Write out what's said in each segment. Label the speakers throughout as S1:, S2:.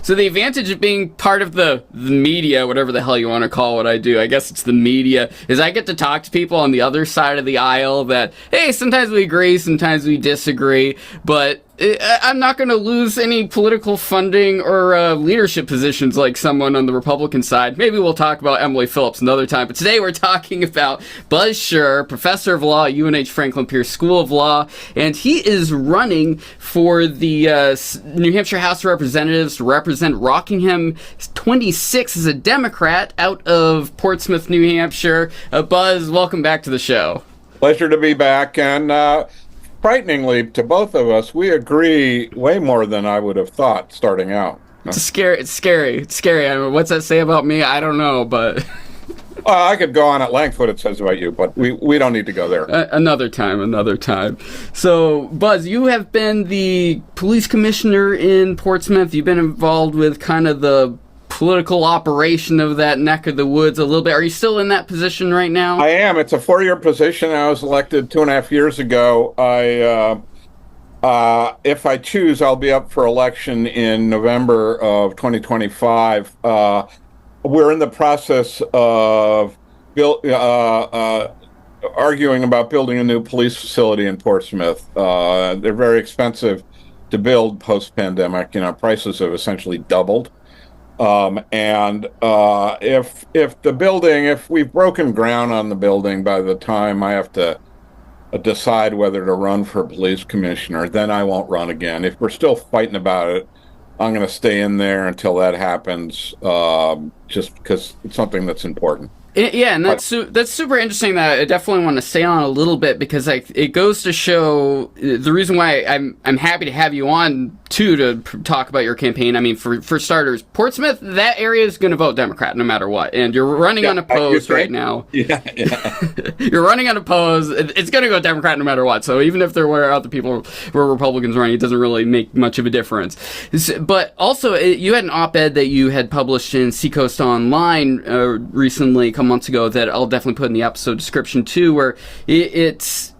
S1: So the advantage of being part of the media, whatever the hell you want to call what I do, I guess it's the media, is I get to talk to people on the other side of the aisle that, hey, sometimes we agree, sometimes we disagree, but I'm not going to lose any political funding or leadership positions like someone on the Republican side. Maybe we'll talk about Emily Phillips another time, but today we're talking about Buzz Scherr, professor of law at UNH Franklin Pierce School of Law, and he is running for the New Hampshire House of Representatives to represent Rockingham 26 as a Democrat out of Portsmouth, New Hampshire. Buzz, welcome back to the show.
S2: Pleasure to be back, and frighteningly to both of us, we agree way more than I would have thought starting out.
S1: It's scary. I mean, what's that say about me? I don't know, but
S2: I could go on at length what it says about you, but we don't need to go there.
S1: Another time. So, Buzz, you have been the police commissioner in Portsmouth. You've been involved with kind of the political operation of that neck of the woods a little bit. Are you still in that position right now?
S2: I am. It's a 4-year position. I was elected 2.5 years ago. If I choose, I'll be up for election in November of 2025. We're in the process of arguing about building a new police facility in Portsmouth. They're very expensive to build post-pandemic. Prices have essentially doubled. If we've broken ground on the building by the time I have to decide whether to run for police commissioner, then I won't run again. If we're still fighting about it, I'm going to stay in there until that happens, just because it's something that's important.
S1: Yeah, and that's super interesting. That I definitely want to stay on a little bit, because it goes to show the reason why I'm happy to have you on too, to talk about your campaign. I mean, for starters, Portsmouth, that area is going to vote Democrat no matter what, and you're running unopposed right now.
S2: Yeah.
S1: You're running unopposed. It's going to go Democrat no matter what. So even if there were other people were Republicans running, it doesn't really make much of a difference. But also, you had an op-ed that you had published in Seacoast Online recently, a couple months ago, that I'll definitely put in the episode description too, where it's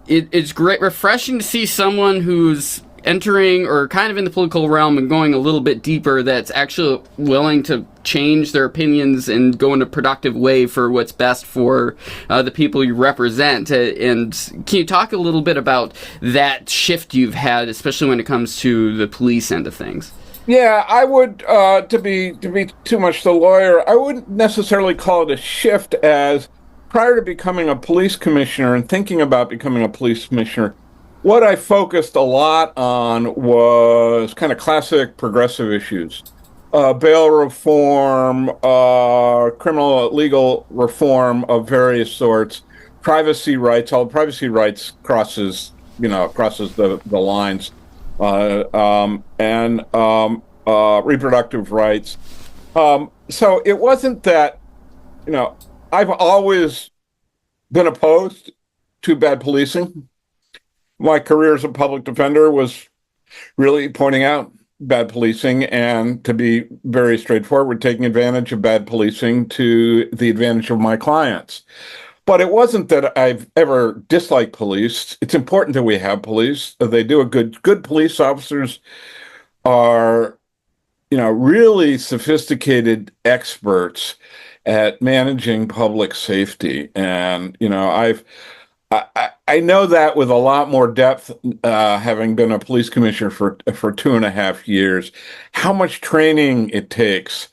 S1: great, refreshing to see someone who's entering or kind of in the political realm and going a little bit deeper, that's actually willing to change their opinions and go in a productive way for what's best for the people you represent. And can you talk a little bit about that shift you've had, especially when it comes to the police end of things?
S2: Yeah, I would, to be too much the lawyer, I wouldn't necessarily call it a shift, as prior to becoming a police commissioner and thinking about becoming a police commissioner, what I focused a lot on was kind of classic progressive issues. Bail reform, criminal legal reform of various sorts, privacy rights. All privacy rights crosses the lines. And reproductive rights. So it wasn't that, I've always been opposed to bad policing. My career as a public defender was really pointing out bad policing, and, to be very straightforward, taking advantage of bad policing to the advantage of my clients. But it wasn't that I've ever disliked police. It's important that we have police. They do a good police officers are, really sophisticated experts at managing public safety. And, I know that with a lot more depth, having been a police commissioner for 2.5 years, how much training it takes,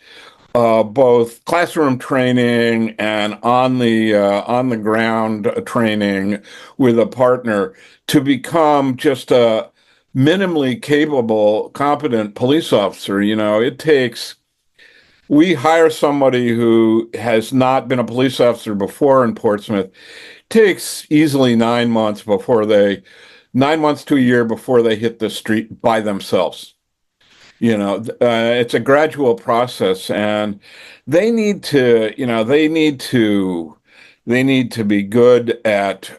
S2: both classroom training and on the ground training with a partner, to become just a minimally capable, competent police officer. We hire somebody who has not been a police officer before in Portsmouth. Takes easily 9 months to a year before they hit the street by themselves. It's a gradual process, and they need to be good at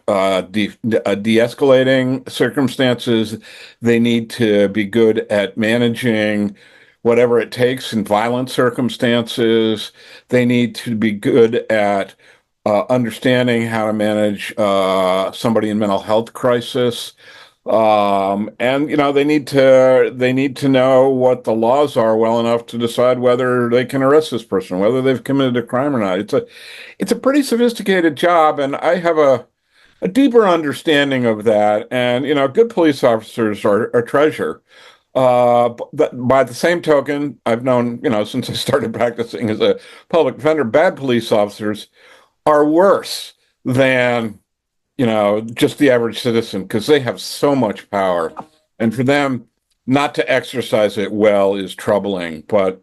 S2: de-escalating circumstances. They need to be good at managing whatever it takes in violent circumstances. They need to be good at understanding how to manage somebody in mental health crisis. And they need to know what the laws are well enough to decide whether they can arrest this person, whether they've committed a crime or not. It's a pretty sophisticated job, and I have a deeper understanding of that. And good police officers are a treasure. But by the same token, I've known, since I started practicing as a public defender, bad police officers are worse than just the average citizen, because they have so much power. And for them not to exercise it well is troubling. But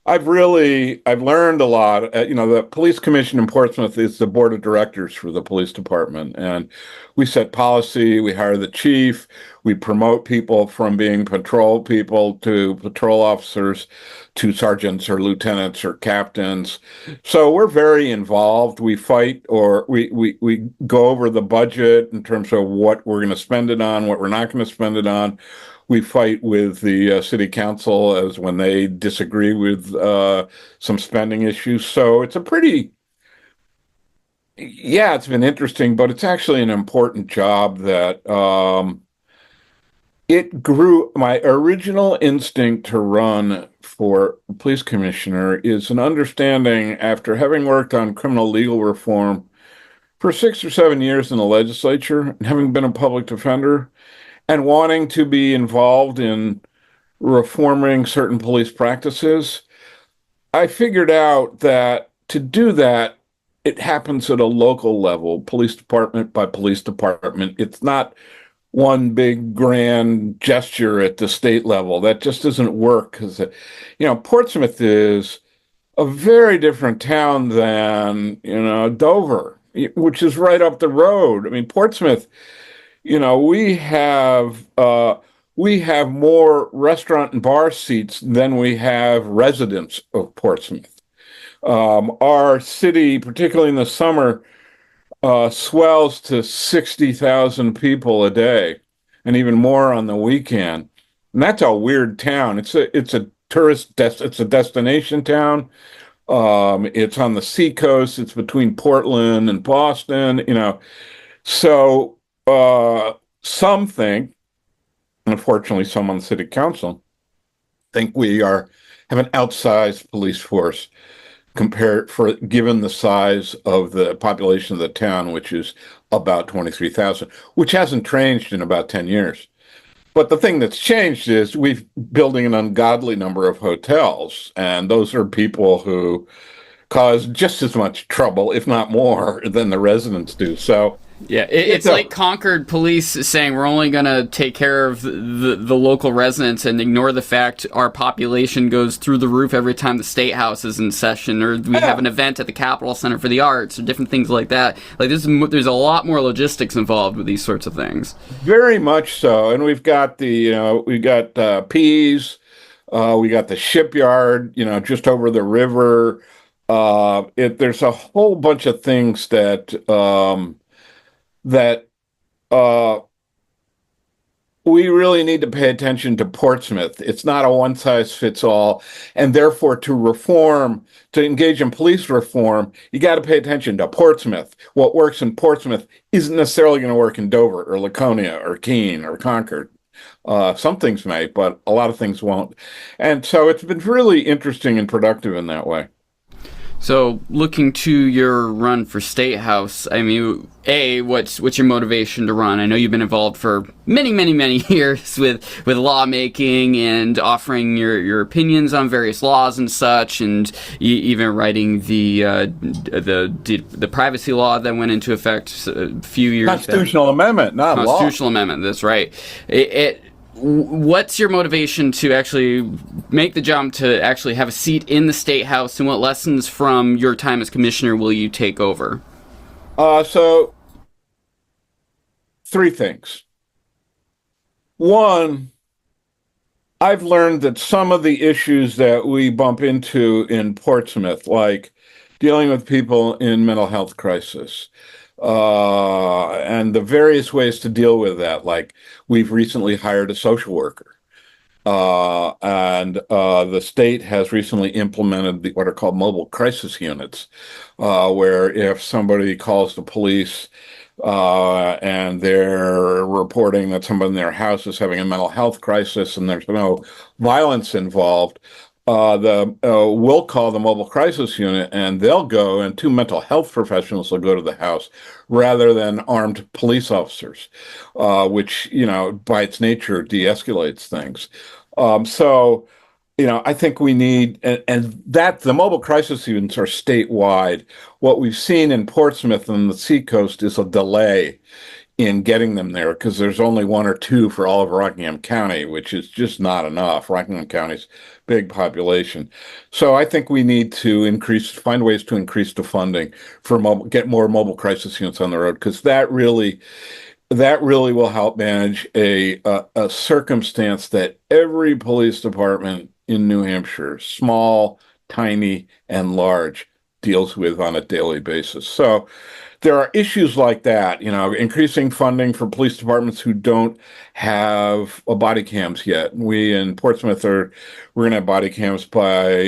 S2: I've learned a lot. The police commission in Portsmouth is the board of directors for the police department. And we set policy, we hire the chief, we promote people from being patrol people to patrol officers to sergeants or lieutenants or captains. So we're very involved. We fight, or we go over the budget in terms of what we're going to spend it on, what we're not going to spend it on. We fight with the city council as when they disagree with some spending issues. So it's it's been interesting, but it's actually an important job that it grew. My original instinct to run for police commissioner is an understanding, after having worked on criminal legal reform for 6 or 7 years in the legislature and having been a public defender, and wanting to be involved in reforming certain police practices. I figured out that to do that, it happens at a local level, police department by police department. It's not one big grand gesture at the state level. That just doesn't work, because, Portsmouth is a very different town than, Dover, which is right up the road. I mean, Portsmouth, we have more restaurant and bar seats than we have residents of Portsmouth. Our city, particularly in the summer, swells to 60,000 people a day, and even more on the weekend. And that's a weird town. It's a it's a destination town. It's on the seacoast. It's between Portland and Boston. So. Some think, unfortunately, some on the city council think we have an outsized police force given the size of the population of the town, which is about 23,000, which hasn't changed in about 10 years. But the thing that's changed is we're building an ungodly number of hotels, and those are people who cause just as much trouble, if not more, than the residents do. So.
S1: Yeah, it's like Concord police saying we're only going to take care of the local residents and ignore the fact our population goes through the roof every time the State House is in session, or we have an event at the Capitol Center for the Arts, or different things like that. Like there's a lot more logistics involved with these sorts of things.
S2: Very much so, and we've got Pease, we got the shipyard, just over the river. There's a whole bunch of things that we really need to pay attention to Portsmouth. It's not a one size fits all. And therefore, to engage in police reform, you got to pay attention to Portsmouth. What works in Portsmouth isn't necessarily going to work in Dover or Laconia or Keene or Concord. Some things may, but a lot of things won't. And so it's been really interesting and productive in that way.
S1: So, looking to your run for State House, I mean, what's your motivation to run? I know you've been involved for many, many, many years with lawmaking and offering your opinions on various laws and such, and even writing the privacy law that went into effect a few years back.
S2: Constitutional amendment, not law.
S1: Constitutional amendment, that's right. What's your motivation to actually make the jump to actually have a seat in the State House, and what lessons from your time as commissioner will you take over?
S2: So, 3 things. One, I've learned that some of the issues that we bump into in Portsmouth, like dealing with people in mental health crisis, and the various ways to deal with that. Like, we've recently hired a social worker, and the state has recently implemented what are called mobile crisis units, where if somebody calls the police and they're reporting that someone in their house is having a mental health crisis and there's no violence involved, we'll call the mobile crisis unit and they'll go, and two mental health professionals will go to the house rather than armed police officers, which, by its nature de-escalates things. So, I think we need, and that the mobile crisis units are statewide. What we've seen in Portsmouth and the Seacoast is a delay in getting them there because there's only one or two for all of Rockingham County, which is just not enough. Rockingham County's big population. So I think we need to find ways to increase the funding for get more mobile crisis units on the road, because that really will help manage a circumstance that every police department in New Hampshire, small, tiny, and large, deals with on a daily basis. So there are issues like that, increasing funding for police departments who don't have body cams yet. We in Portsmouth we're going to have body cams by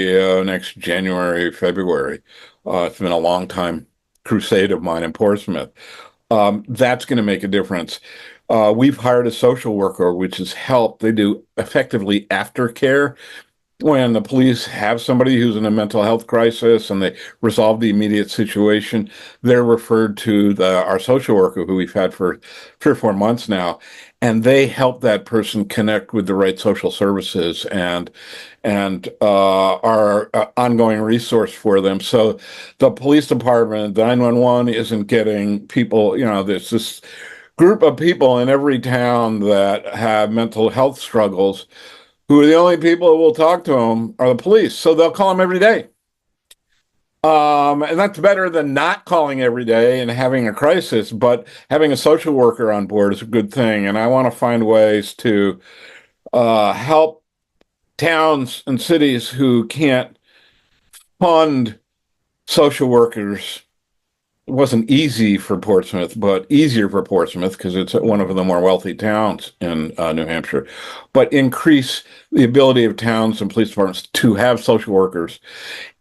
S2: next January, February. It's been a long time crusade of mine in Portsmouth. That's going to make a difference. We've hired a social worker, which has helped. They do effectively aftercare. When the police have somebody who's in a mental health crisis and they resolve the immediate situation, they're referred to our social worker, who we've had for 3 or 4 months now, and they help that person connect with the right social services and are an ongoing resource for them. So the police department, 911, isn't getting people. There's this group of people in every town that have mental health struggles, who are the only people who will talk to them are the police. So they'll call them every day. And that's better than not calling every day and having a crisis, but having a social worker on board is a good thing. And I want to find ways to help towns and cities who can't fund social workers. It wasn't easy for Portsmouth, but easier for Portsmouth because it's one of the more wealthy towns in New Hampshire. But increase the ability of towns and police departments to have social workers,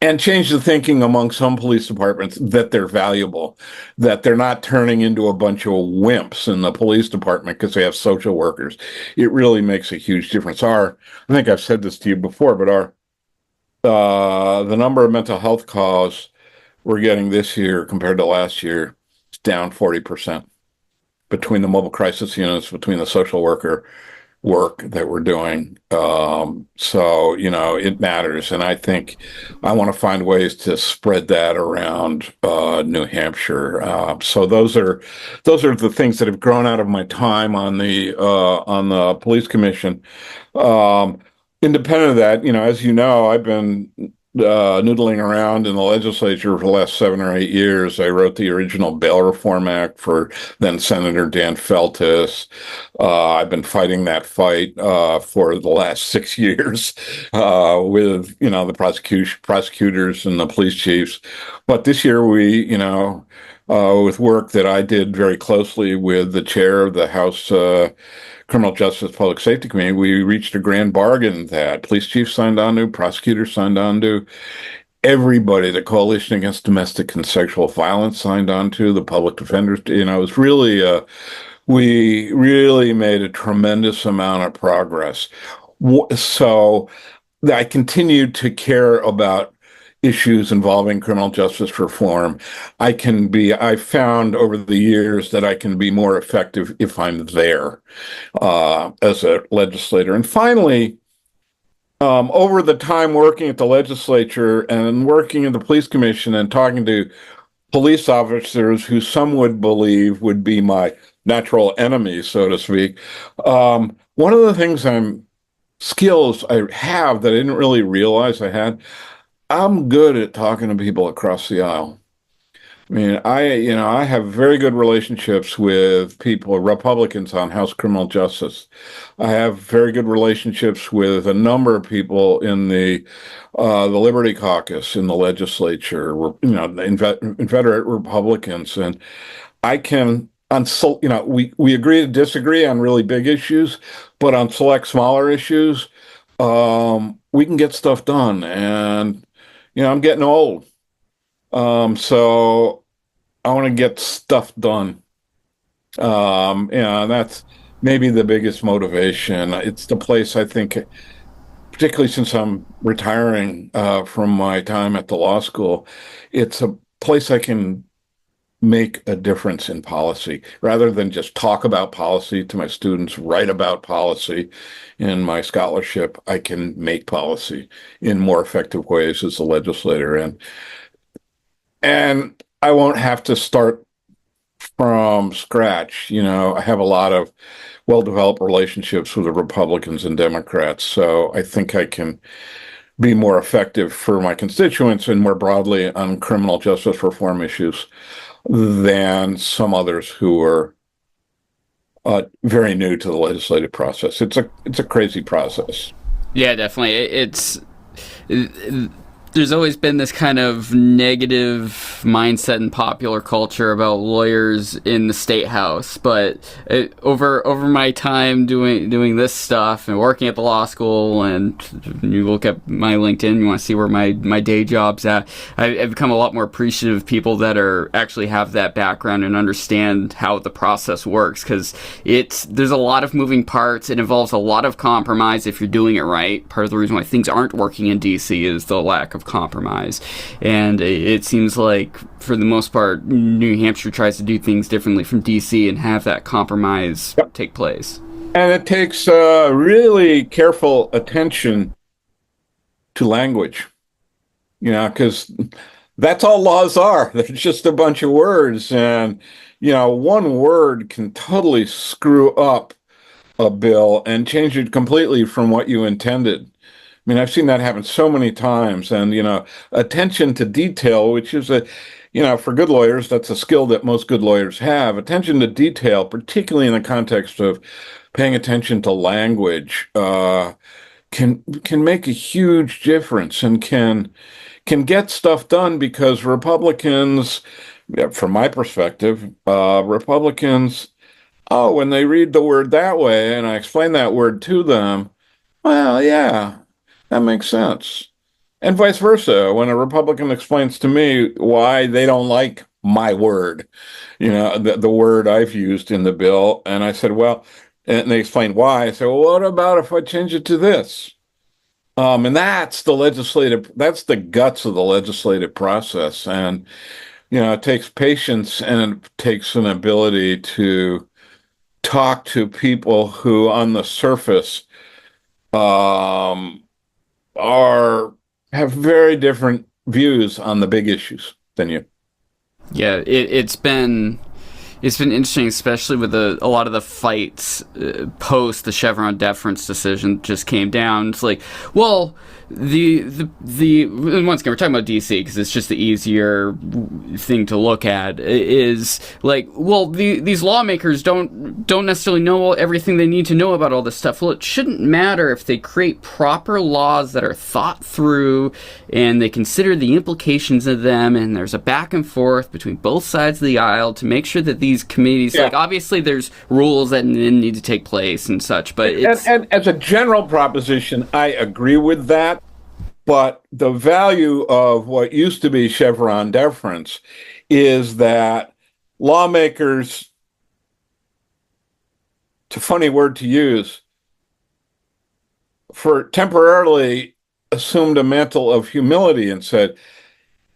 S2: and change the thinking among some police departments that they're valuable, that they're not turning into a bunch of wimps in the police department because they have social workers. It really makes a huge difference. I think I've said this to you before, but the number of mental health calls we're getting this year compared to last year is down 40% between the mobile crisis units, between the social worker work that we're doing. So, it matters. And I think I want to find ways to spread that around New Hampshire. So those are the things that have grown out of my time on the police commission. Independent of that, as you know, I've been noodling around in the legislature for the last 7 or 8 years. I wrote the original Bail Reform Act for then Senator Dan Feltus. I've been fighting that fight for the last 6 years with the prosecutors and the police chiefs. But this year we, with work that I did very closely with the chair of the House Criminal Justice Public Safety Committee, we reached a grand bargain that police chiefs signed on to, prosecutors signed on to, everybody, the Coalition Against Domestic and Sexual Violence signed on to, the public defenders. It was really, we really made a tremendous amount of progress. So I continue to care about issues involving criminal justice reform. I found over the years that I can be more effective if I'm there as a legislator. And finally, over the time working at the legislature and working in the police commission and talking to police officers who some would believe would be my natural enemies, so to speak, one of the skills I have that I didn't really realize I had, I'm good at talking to people across the aisle. I mean, I have very good relationships with people, Republicans on House Criminal Justice. I have very good relationships with a number of people in the Liberty Caucus in the legislature, inveterate Republicans, and I can we agree to disagree on really big issues, but on select smaller issues, we can get stuff done. And I'm getting old. So I want to get stuff done. That's maybe the biggest motivation. It's the place I think, particularly since I'm retiring from my time at the law school, it's a place I can make a difference in policy rather than just talk about policy to my students, write about policy. In my scholarship, I can make policy in more effective ways as a legislator, and I won't have to start from scratch. I have a lot of well-developed relationships with the Republicans and Democrats, so I think I can be more effective for my constituents and more broadly on criminal justice reform issues than some others who are very new to the legislative process. It's a crazy process.
S1: Yeah, definitely. There's always been this kind of negative mindset in popular culture about lawyers in the state house, but over my time doing this stuff and working at the law school, and you look at my LinkedIn, you want to see where my day job's at, I've become a lot more appreciative of people that are actually have that background and understand how the process works, because there's a lot of moving parts. It involves a lot of compromise if you're doing it right. Part of the reason why things aren't working in DC is the lack of compromise, and it seems like for the most part New Hampshire tries to do things differently from DC and have that compromise take place.
S2: And it takes really careful attention to language, because that's all laws are. They're just a bunch of words, and one word can totally screw up a bill and change it completely from what you intended. I mean, I've seen that happen so many times, and attention to detail, which is for good lawyers, that's a skill that most good lawyers have. Attention to detail, particularly in the context of paying attention to language, can make a huge difference and can get stuff done, because Republicans, from my perspective, Republicans, when they read the word that way, and I explain that word to them, well, yeah. That makes sense. And vice versa. When a Republican explains to me why they don't like my word, the word I've used in the bill, and I said, well, and they explain why, I say, well, what about if I change it to this? And that's the guts of the legislative process. And, it takes patience, and it takes an ability to talk to people who on the surface, have very different views on the big issues than you.
S1: Yeah, it's been interesting, especially with a lot of the fights post the Chevron deference decision just came down. It's like, well, the once again, we're talking about DC because it's just the easier thing to look at. Is like, well, these lawmakers don't necessarily know everything they need to know about all this stuff. Well, it shouldn't matter if they create proper laws that are thought through and they consider the implications of them, and there's a back and forth between both sides of the aisle to make sure that these committees, like, obviously there's rules that need to take place and such, but
S2: and as a general proposition, I agree with that. But the value of what used to be Chevron deference is that lawmakers, it's a funny word to use, for temporarily assumed a mantle of humility and said,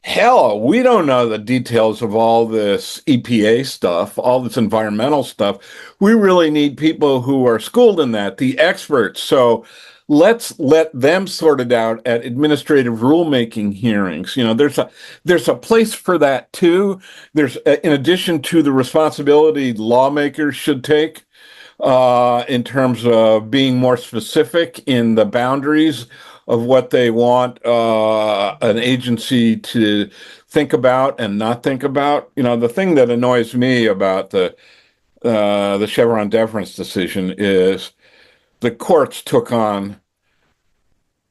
S2: hell, we don't know the details of all this EPA stuff, all this environmental stuff. We really need people who are schooled in that, the experts. So let's let them sort it out at administrative rulemaking hearings. There's a place for that too. There's, in addition to the responsibility lawmakers should take in terms of being more specific in the boundaries of what they want an agency to think about and not think about. The thing that annoys me about the Chevron deference decision is the courts took on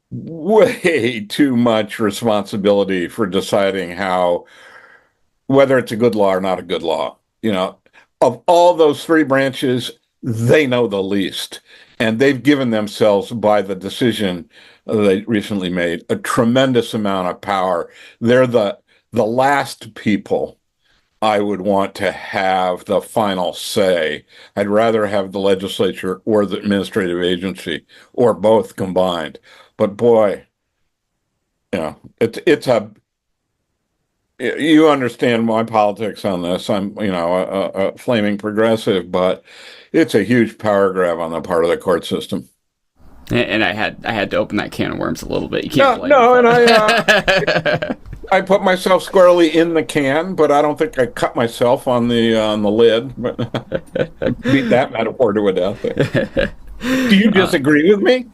S2: way too much responsibility for deciding whether it's a good law or not a good law. Of all those three branches, they know the least. And they've given themselves, by the decision they recently made, a tremendous amount of power. They're the last people I would want to have the final say. I'd rather have the legislature or the administrative agency or both combined. But boy, it's a you understand my politics on this. I'm, a flaming progressive, but it's a huge power grab on the part of the court system.
S1: And I had to open that can of worms a little bit. You can't blame
S2: No,
S1: me.
S2: and I put myself squarely in the can, but I don't think I cut myself on the lid. But beat that metaphor to a death. Do you disagree with me?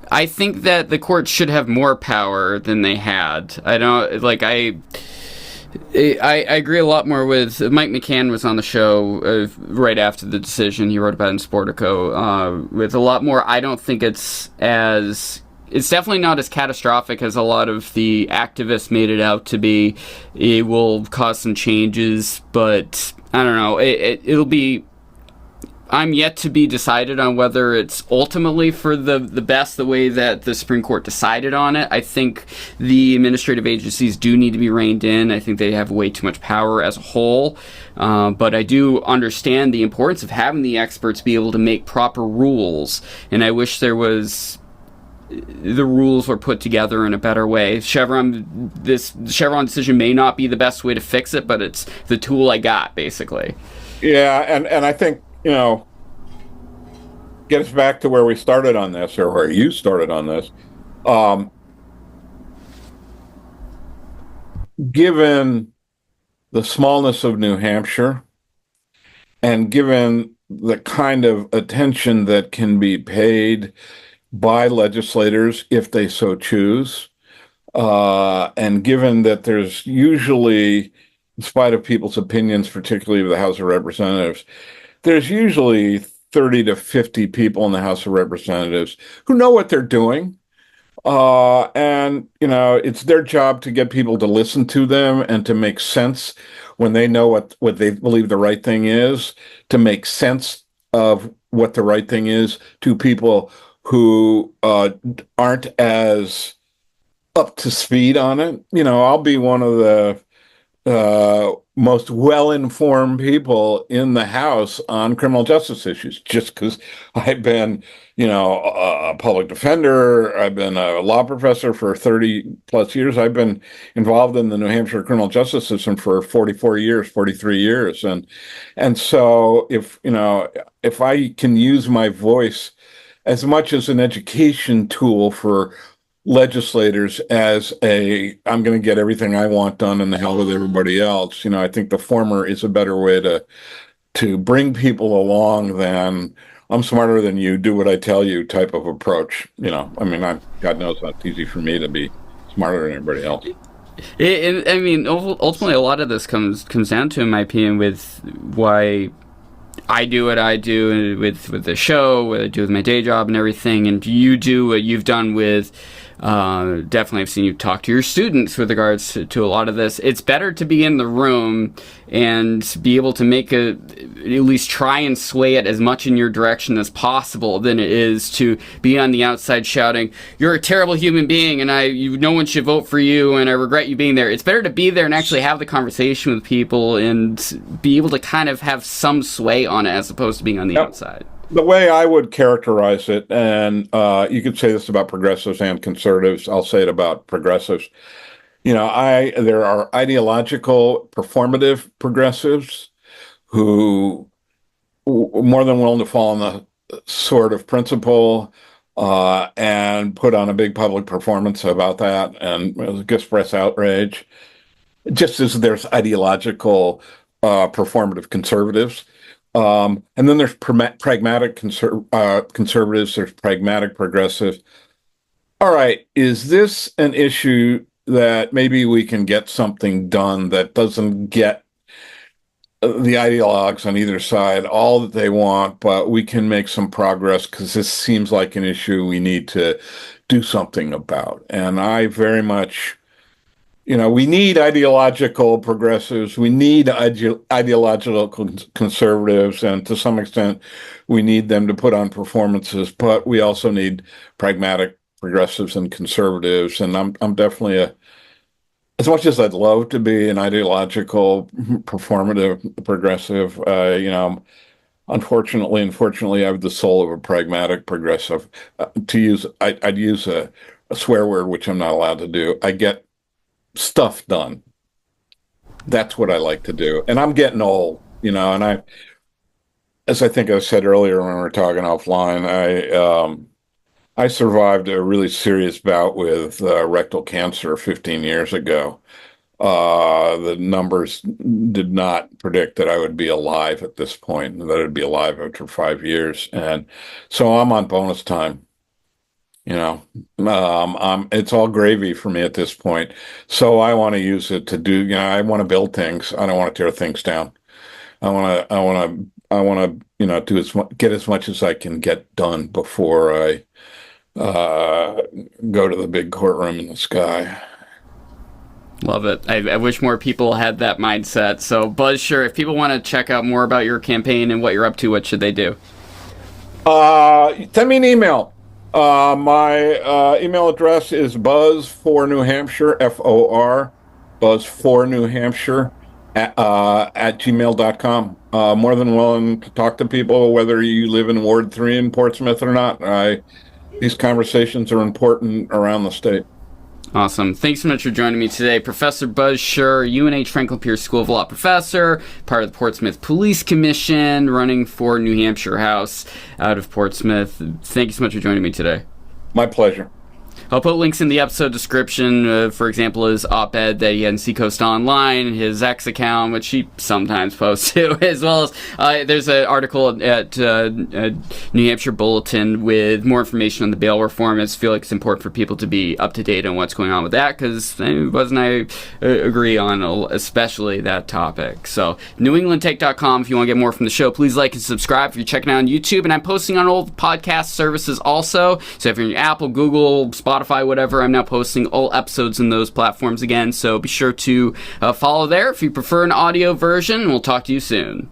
S1: I think that the courts should have more power than they had. I don't like I agree a lot more with Mike McCann was on the show right after the decision. He wrote about it in Sportico with a lot more. I don't think it's definitely not as catastrophic as a lot of the activists made it out to be. It will cause some changes, but I don't know. It'll be. I'm yet to be decided on whether it's ultimately for the best, the way that the Supreme Court decided on it. I think the administrative agencies do need to be reined in. I think they have way too much power as a whole. But I do understand the importance of having the experts be able to make proper rules. And I wish the rules were put together in a better way. The Chevron decision may not be the best way to fix it, but it's the tool I got, basically.
S2: Yeah, and I think, get us back to where we started on this, or where you started on this. Given the smallness of New Hampshire, and given the kind of attention that can be paid by legislators if they so choose, and given that there's usually, in spite of people's opinions, particularly of the House of Representatives, there's usually 30 to 50 people in the House of Representatives who know what they're doing. And, it's their job to get people to listen to them and to make sense when they know what they believe the right thing is, to make sense of what the right thing is to people who aren't as up to speed on it. I'll be one of the most well-informed people in the House on criminal justice issues, just because I've been, a public defender. I've been a law professor for 30 plus years. I've been involved in the New Hampshire criminal justice system for 44 years, 43 years. And so if I can use my voice as much as an education tool for legislators as I'm going to get everything I want done and the hell with everybody else. I think the former is a better way to bring people along than I'm smarter than you, do what I tell you type of approach. God knows it's easy for me to be smarter than everybody else.
S1: Ultimately, a lot of this comes down to, in my opinion, with why I do what I do with the show, what I do with my day job and everything, and you do what you've done with. Definitely I've seen you talk to your students with regards to a lot of this. It's better to be in the room and be able to at least try and sway it as much in your direction as possible than it is to be on the outside shouting, "You're a terrible human being and no one should vote for you and I regret you being there." It's better to be there and actually have the conversation with people and be able to kind of have some sway on it as opposed to being on the outside.
S2: The way I would characterize it, and you could say this about progressives and conservatives, I'll say it about progressives. There are ideological, performative progressives who are more than willing to fall on the sword of principle and put on a big public performance about that and express outrage. Just as there's ideological, performative conservatives. And then there's pragmatic conservatives, there's pragmatic progressives. All right, is this an issue that maybe we can get something done that doesn't get the ideologues on either side all that they want, but we can make some progress because this seems like an issue we need to do something about? And I very much... we need ideological progressives. We need ideological conservatives, and to some extent, we need them to put on performances. But we also need pragmatic progressives and conservatives. And I'm definitely as much as I'd love to be an ideological, performative, progressive, unfortunately, I have the soul of a pragmatic progressive. I'd use a swear word, which I'm not allowed to do. I get stuff done. That's what I like to do. And I'm getting old, and as I think I said earlier when we were talking offline, I survived a really serious bout with rectal cancer 15 years ago. The numbers did not predict that I would be alive at this point, and that I'd be alive after 5 years. And so I'm on bonus time. It's all gravy for me at this point. So I want to use it to do, I want to build things. I don't want to tear things down. I want to, get as much as I can get done before I go to the big courtroom in the sky.
S1: Love it. I wish more people had that mindset. So, Buzz Scherr, if people want to check out more about your campaign and what you're up to, what should they do?
S2: Send me an email. My email address is buzz4New Hampshire, FOR, buzz4New Hampshire at gmail.com. More than willing to talk to people, whether you live in Ward 3 in Portsmouth or not. These conversations are important around the state.
S1: Awesome. Thanks so much for joining me today. Professor Buzz Scherr, UNH Franklin Pierce School of Law professor, part of the Portsmouth Police Commission, running for New Hampshire House out of Portsmouth. Thank you so much for joining me today.
S2: My pleasure.
S1: I'll put links in the episode description, for example, his op-ed that he had in Seacoast Online, his X account, which he sometimes posts to, as well as there's an article at New Hampshire Bulletin with more information on the bail reform. I just feel like it's important for people to be up to date on what's going on with that, because Buzz and I agree on especially that topic. So, NewEnglandTake.com if you want to get more from the show. Please like and subscribe if you're checking out on YouTube, and I'm posting on all the podcast services also. So if you're in Apple, Google, Spotify, whatever, I'm now posting all episodes in those platforms again, so be sure to follow there if you prefer an audio version. We'll talk to you soon.